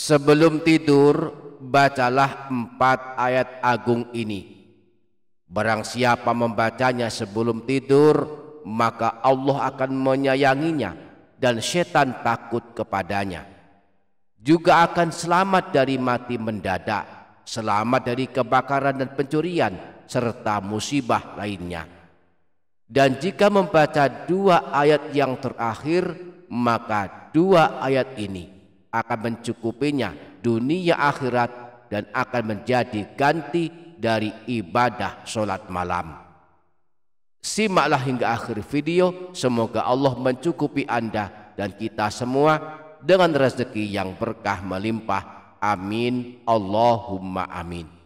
Sebelum tidur, bacalah 4 ayat agung ini. Barang siapa membacanya sebelum tidur, maka Allah akan menyayanginya dan setan takut kepadanya. Juga akan selamat dari mati mendadak, selamat dari kebakaran dan pencurian, serta musibah lainnya. Dan jika membaca 2 ayat yang terakhir, maka 2 ayat ini akan mencukupinya dunia akhirat dan akan menjadi ganti dari ibadah sholat malam. Simaklah hingga akhir video. Semoga Allah mencukupi Anda dan kita semua dengan rezeki yang berkah melimpah. Amin. Allahumma amin.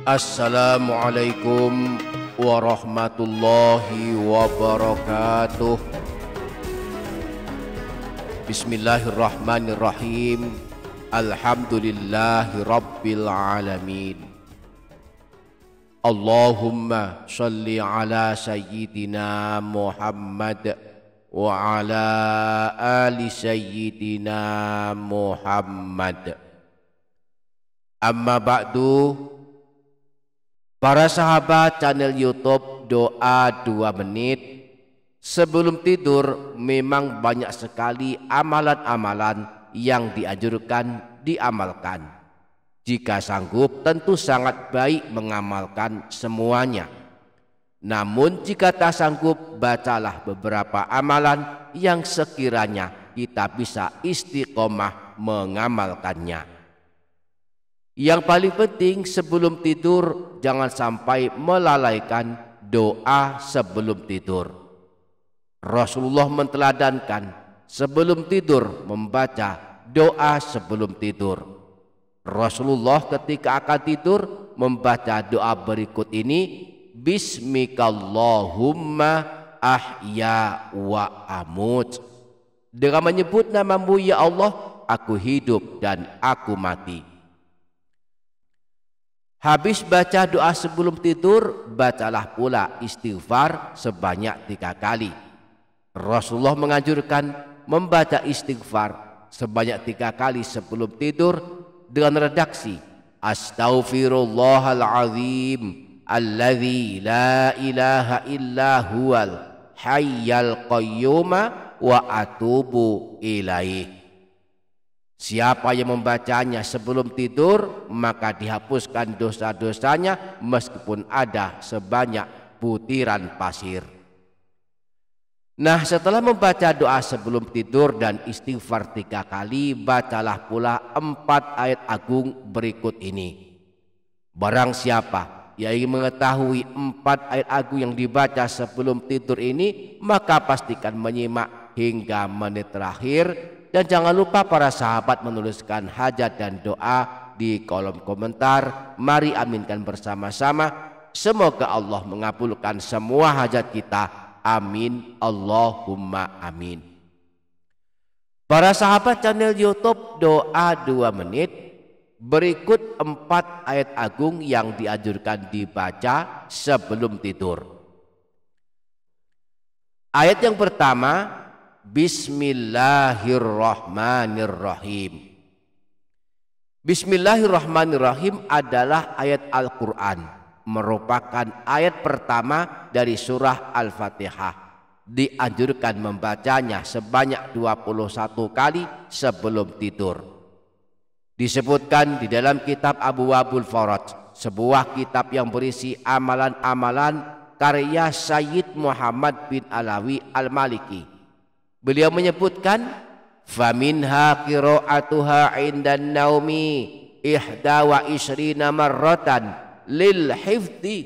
Assalamualaikum warahmatullahi wabarakatuh. Bismillahirrahmanirrahim. Alhamdulillahi rabbil alamin. Allahumma salli ala sayyidina Muhammad wa ala ali sayyidina Muhammad. Amma ba'du. Para sahabat channel YouTube Doa 2 Menit. Sebelum tidur memang banyak sekali amalan-amalan yang dianjurkan diamalkan. Jika sanggup tentu sangat baik mengamalkan semuanya. Namun jika tak sanggup, bacalah beberapa amalan yang sekiranya kita bisa istiqomah mengamalkannya. Yang paling penting sebelum tidur, jangan sampai melalaikan doa sebelum tidur. Rasulullah menteladankan sebelum tidur membaca doa sebelum tidur. Rasulullah ketika akan tidur membaca doa berikut ini, Bismikallahumma ahya wa amut. Dengan menyebut namamu ya Allah, aku hidup dan aku mati. Habis baca doa sebelum tidur, bacalah pula istighfar sebanyak 3 kali. Rasulullah menganjurkan membaca istighfar sebanyak 3 kali sebelum tidur dengan redaksi Astaghfirullahalazim alladzi la ilaha illa huwal hayyal qayyuma wa atubu ilaih. Siapa yang membacanya sebelum tidur, maka dihapuskan dosa-dosanya meskipun ada sebanyak butiran pasir. Nah, setelah membaca doa sebelum tidur dan istighfar 3 kali, bacalah pula 4 ayat agung berikut ini. Barang siapa yang ingin mengetahui 4 ayat agung yang dibaca sebelum tidur ini, maka pastikan menyimak hingga menit terakhir. Dan jangan lupa para sahabat menuliskan hajat dan doa di kolom komentar. Mari aminkan bersama-sama. Semoga Allah mengabulkan semua hajat kita. Amin. Allahumma amin. Para sahabat channel YouTube Doa 2 Menit, berikut 4 ayat agung yang dianjurkan dibaca sebelum tidur. Ayat yang pertama, Bismillahirrahmanirrahim. Bismillahirrahmanirrahim adalah ayat Al-Quran, merupakan ayat pertama dari surah Al-Fatihah. Dianjurkan membacanya sebanyak 21 kali sebelum tidur. Disebutkan di dalam kitab Abwaabul Faraj, sebuah kitab yang berisi amalan-amalan karya Sayyid Muhammad bin Alawi Al-Maliki. Beliau menyebutkan faminha qira'atuha 'indan naumi 21 marratan lil hifdzi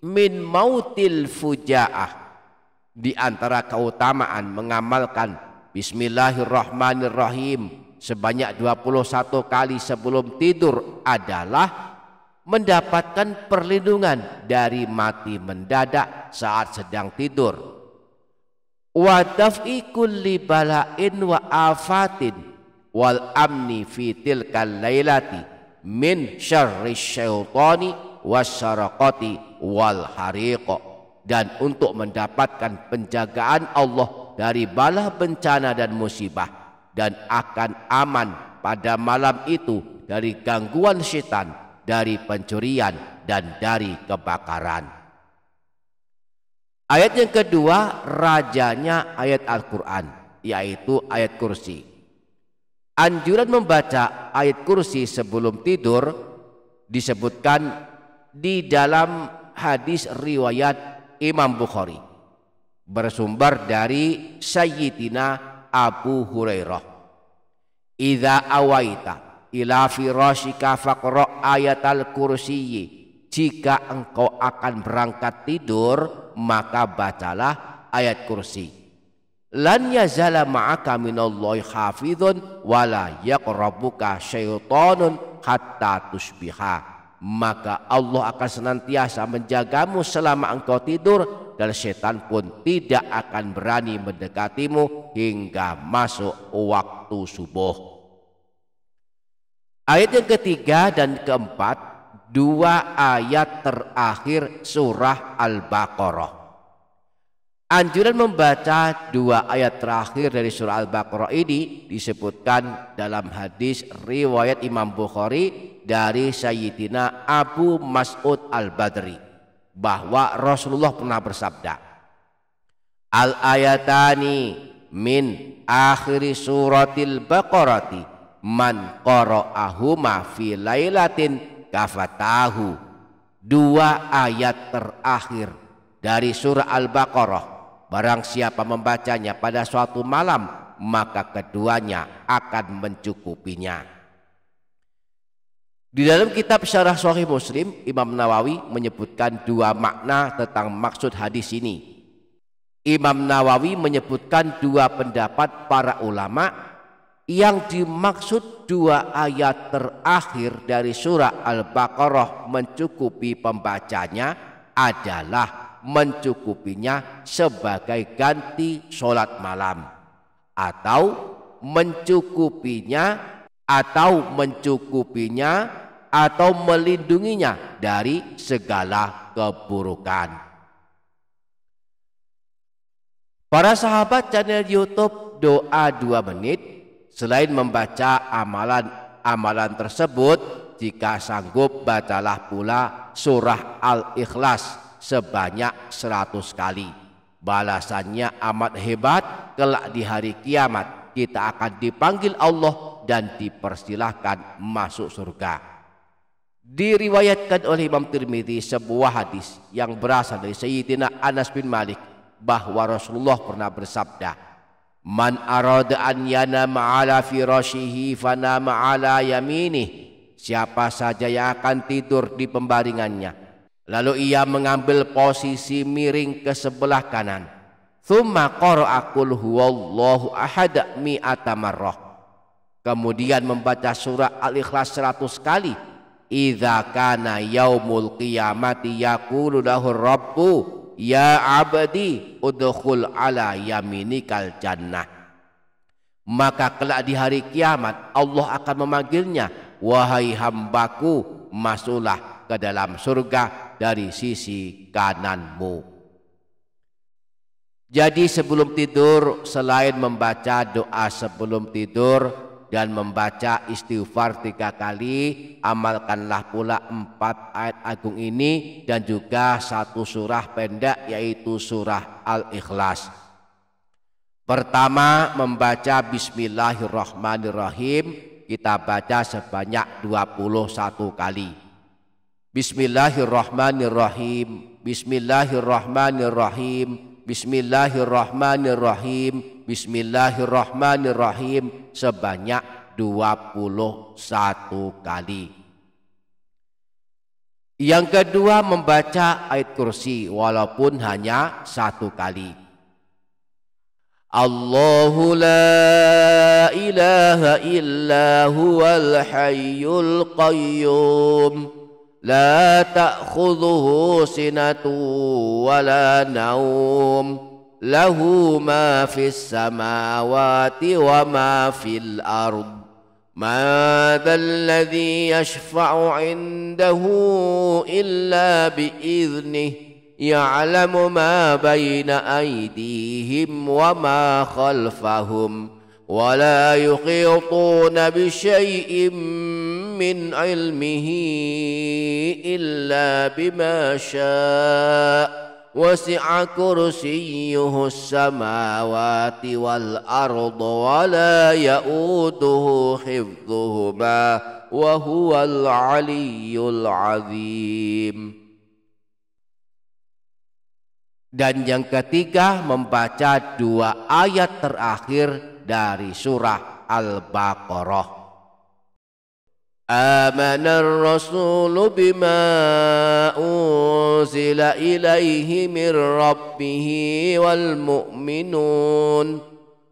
min mautil fujaah. Di antara keutamaan mengamalkan Bismillahirrahmanirrahim sebanyak 21 kali sebelum tidur adalah mendapatkan perlindungan dari mati mendadak saat sedang tidur. Wa daf'i kulli bala'in wa afatin wal amni fi tilkal lailati min syarri syaitani wasyaraqati wal hariq, dan untuk mendapatkan penjagaan Allah dari bala bencana dan musibah, dan akan aman pada malam itu dari gangguan syaitan, dari pencurian dan dari kebakaran. Ayat yang kedua rajanya ayat Al-Quran, yaitu ayat kursi. Anjuran membaca ayat kursi sebelum tidur disebutkan di dalam hadis riwayat Imam Bukhari, bersumber dari Sayyidina Abu Hurairah. Idza awaita ila firashika faqra ayatal kursiyyi, jika engkau akan berangkat tidur maka bacalah ayat kursi. Lan yazala ma'aka minallahi hafizun wala yaqrabuka syaitonun hatta tusbiha, maka Allah akan senantiasa menjagamu selama engkau tidur, dan setan pun tidak akan berani mendekatimu hingga masuk waktu subuh. Ayat yang ketiga dan keempat, dua ayat terakhir surah Al-Baqarah. Anjuran membaca dua ayat terakhir dari surah Al-Baqarah ini disebutkan dalam hadis riwayat Imam Bukhari dari Sayyidina Abu Mas'ud Al-Badri, bahwa Rasulullah pernah bersabda, al-ayatani min akhiri suratil Baqarati man qara'ahuma fi lailatin kafatahu. Dua ayat terakhir dari surah Al-Baqarah, barang siapa membacanya pada suatu malam, maka keduanya akan mencukupinya. Di dalam kitab Syarah Sahih Muslim, Imam Nawawi menyebutkan dua makna tentang maksud hadis ini. Imam Nawawi menyebutkan dua pendapat para ulama. Yang dimaksud dua ayat terakhir dari surah Al-Baqarah mencukupi pembacanya adalah mencukupinya sebagai ganti sholat malam, atau mencukupinya atau melindunginya dari segala keburukan. Para sahabat channel YouTube Doa 2 Menit selain membaca amalan tersebut, jika sanggup bacalah pula surah Al-Ikhlas sebanyak 100 kali. Balasannya amat hebat. Kelak di hari kiamat kita akan dipanggil Allah dan dipersilahkan masuk surga. Diriwayatkan oleh Imam Tirmidzi sebuah hadis yang berasal dari Sayyidina Anas bin Malik, bahwa Rasulullah pernah bersabda, man arada an yanama ala firashihi fanama ala yaminih, siapa saja yang akan tidur di pembaringannya lalu ia mengambil posisi miring ke sebelah kanan, thumma qara'a qul huwallahu ahad mi'ata marrah, kemudian membaca surah Al-Ikhlas 100 kali, idza kana yaumul qiyamati yaqulu lahu rabbu ya abdi udkhul ala yaminikal jannah, maka kelak di hari kiamat Allah akan memanggilnya, wahai hambaku, masuklah ke dalam surga dari sisi kananmu. Jadi sebelum tidur, selain membaca doa sebelum tidur dan membaca istighfar 3 kali, amalkanlah pula 4 ayat agung ini dan juga 1 surah pendek, yaitu surah Al-Ikhlas. Pertama, membaca Bismillahirrahmanirrahim, kita baca sebanyak 21 kali. Bismillahirrahmanirrahim, Bismillahirrahmanirrahim, Bismillahirrahmanirrahim, Bismillahirrahmanirrahim sebanyak 21 kali. Yang kedua, membaca ayat kursi walaupun hanya 1 kali. Allahu la ilaha illa huwal hayyul qayyum la ta'khudhuhu sinatu wa la naum lahu ma fis samawati wa ma fil ard ما ذا الذي يشفع عنده إلا بإذنه يعلم ما بين أيديهم وما خلفهم ولا يحيطون بشيء من علمه إلا بما شاء وسع كرسيه السماوات والأرض ولا يؤوده حفظهما وهو العلي العظيم. Dan yang ketiga membaca dua ayat terakhir dari surah Al-Baqarah. Amanar rasulu bima unzila ilaihi min rabbihi wal mu'minun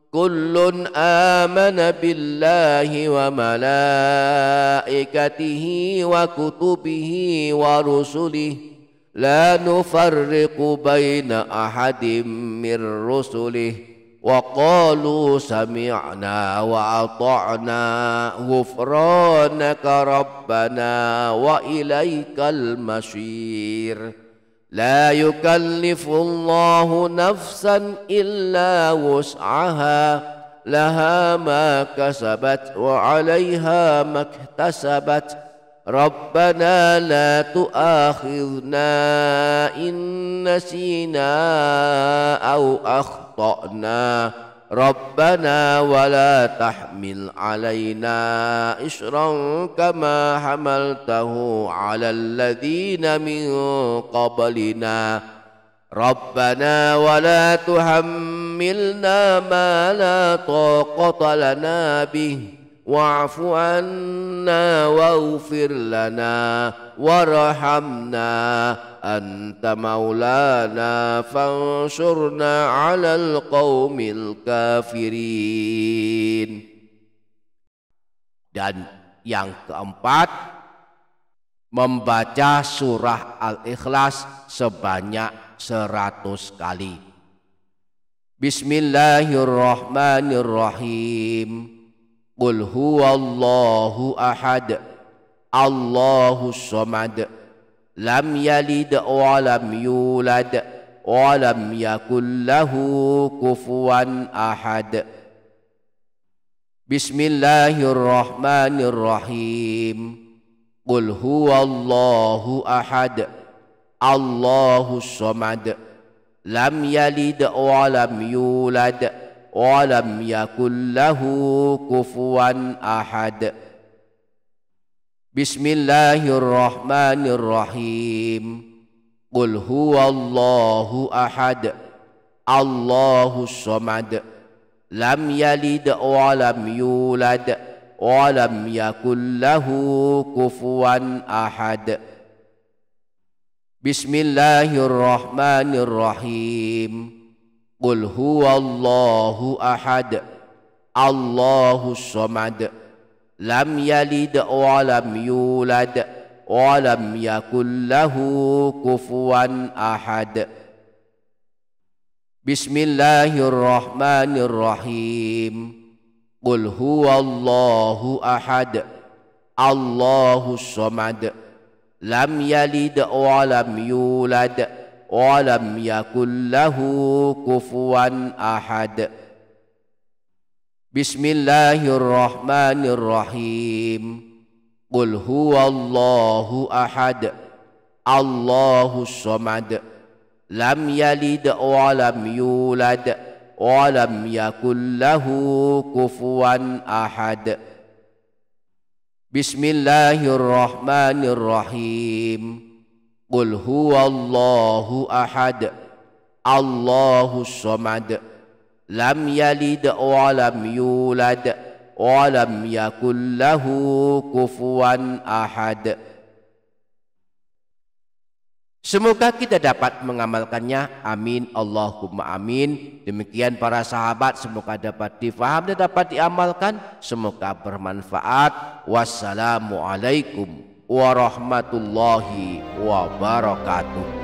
kullun amana billahi wa malaikatihi wa kutubihi wa rusulihi لا نفرق بين أحد من رسله وقالوا سمعنا وأطعنا غفرانك ربنا وإليك المصير لا يكلف الله نفسا إلا وسعها لها ما كسبت وعليها ما اكتسبت ربنا لا تؤاخذنا إن نسينا أو أخطأنا ربنا ولا تحمل علينا إصرا كما حملته على الذين من قبلنا ربنا ولا تحملنا ما لا طاقة لنا به واعف عنا واغفر لنا وارحمنا أنت مولانا فانصرنا على القوم الكافرين. Dan yang keempat, membaca surah Al-Ikhlas sebanyak 100 kali. Bismillahirrahmanirrahim. Qul huwallahu ahad, Allahus samad, lam yalid wa lam yulad wa lam yakul lahu kufuwan ahad. Bismillahirrahmanirrahim. Qul huwallahu ahad, Allahus samad, lam yalid wa lam yulad walam yakul lahu kufuwan ahad. Bismillahirrahmanirrahim. Qul huwallahu ahad, Allahus samad, lam yalid walam yulad walam yakul lahu kufuwan ahad. Bismillahirrahmanirrahim. Qul huwallahu ahad, Allahus samad, lam yalid wa lam yulad wa lam yakul lahu kufuwan ahad. Bismillahirrahmanirrahim. Qul huwallahu ahad, Allahus samad, lam yalid wa lam yulad walam yakul lahu kufuwan ahad. Bismillahirrahmanirrahim. Qul huwallahu ahad, Allahus samad, lam yalid wa lam yulad walam yakul lahu kufuwan ahad. Bismillahirrahmanirrahim. Qul huwallahu ahad, Allahus samad, lam yalid wa lam yulad wa lam yakul lahu kufuwan ahad. Semoga kita dapat mengamalkannya. Amin Allahumma amin. Demikian para sahabat, semoga dapat difaham dan dapat diamalkan. Semoga bermanfaat. Wassalamualaikum warahmatullahi wabarakatuh.